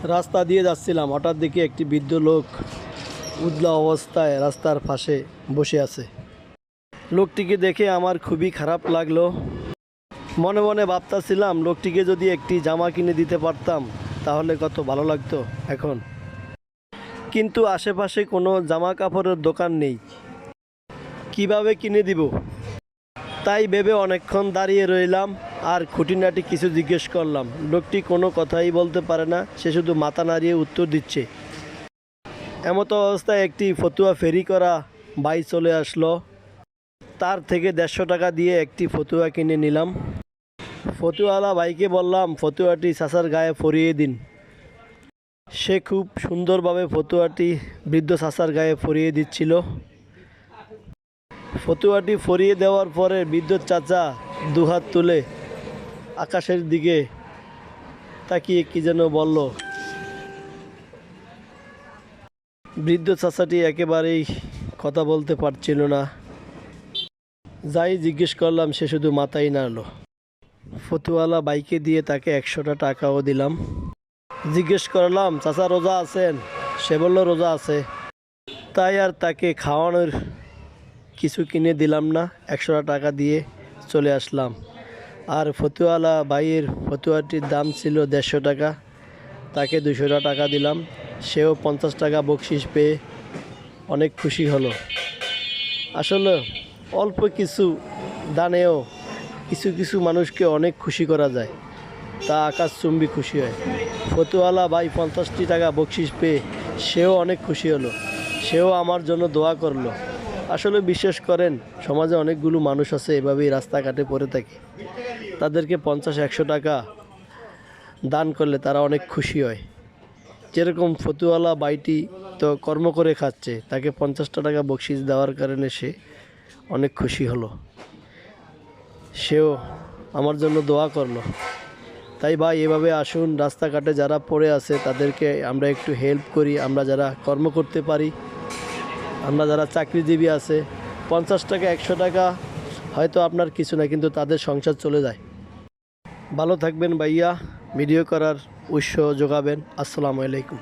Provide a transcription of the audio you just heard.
রাস্তা দিয়ে যাচ্ছিলাম, হঠাৎ দেখি একটি বৃদ্ধ লোক উজলা অবস্থায় রাস্তার পাশে বসে আছে। লোকটিকে দেখে আমার খুবই খারাপ লাগলো। মনে মনে ভাবতেছিলাম, লোকটিকে যদি একটি জামা কিনে দিতে পারতাম তাহলে কত ভালো লাগতো এখন। কিন্তু আশেপাশে কোনো জামা কাপড়ের দোকান নেই, কিভাবে কিনে দিব? তাই ভেবে অনেকক্ষণ দাঁড়িয়ে রইলাম আর খুঁটিনাটি কিছু জিজ্ঞেস করলাম। লোকটি কোনো কথাই বলতে পারে না, সে শুধু মাথা নাড়িয়ে উত্তর দিচ্ছে। এমতো অবস্থায় একটি ফতুয়া ফেরি করা ভাই চলে আসলো। তার থেকে 150 টাকা দিয়ে একটি ফতুয়া কিনে নিলাম। ফতুয়াওয়ালা ভাইকে বললাম ফতুয়াটি চাচার গায়ে পরিয়ে দিন। সে খুব সুন্দরভাবে ফতুয়াটি বৃদ্ধ চাচার গায়ে পরিয়ে দিচ্ছিল। ফতুয়াটি পরিয়ে দেওয়ার পরে বৃদ্ধ চাচা দুহাত তুলে আকাশের দিকে তাকিয়ে কি যেন বলল। বৃদ্ধ চাচাটি একেবারেই কথা বলতে পারছিল না। যাই জিজ্ঞেস করলাম সে শুধু মাথাই নাড়ল। ফতুয়ালা বাইকে দিয়ে তাকে 100টা টাকাও দিলাম। জিজ্ঞেস করলাম চাচা রোজা আছেন? সে বলল রোজা আছে। তাই আর তাকে খাওয়ানোর কিছু কিনে দিলাম না, 100টা টাকা দিয়ে চলে আসলাম। আর ফতুয়ালা ভাইয়ের ফতুয়াটির দাম ছিল 150 টাকা, তাকে 200টা টাকা দিলাম। সেও 50 টাকা বকশিশ পেয়ে অনেক খুশি হলো। আসলে অল্প কিছু দানেও কিছু কিছু মানুষকে অনেক খুশি করা যায়, তা আকাশচুম্বী খুশি হয়। ফতুয়ালা ভাই 50টি টাকা বকশিশ পেয়ে সেও অনেক খুশি হলো, সেও আমার জন্য দোয়া করলো। আসলে বিশ্বাস করেন, সমাজে অনেকগুলো মানুষ আছে এভাবেই রাস্তাঘাটে পড়ে থাকে, তাদেরকে 50-100 টাকা দান করলে তারা অনেক খুশি হয়। যেরকম ফতুয়ালা ভাইটি তো কর্ম করে খাচ্ছে, তাকে 50টা টাকা বকশিশ দেওয়ার কারণে সে অনেক খুশি হলো, সেও আমার জন্য দোয়া করলো। তাই ভাই এভাবে আসুন, রাস্তাঘাটে যারা পড়ে আছে তাদেরকে আমরা একটু হেল্প করি। আমরা যারা কর্ম করতে পারি, আমরা যারা চাকরিজীবী আছে, 50 টাকা 100 টাকা হয়তো আপনার কিছু না, কিন্তু তাদের সংসার চলে যায়। ভালো থাকবেন ভাইয়া, ভিডিও করার উৎস যোগাবেন। আসসালামু আলাইকুম।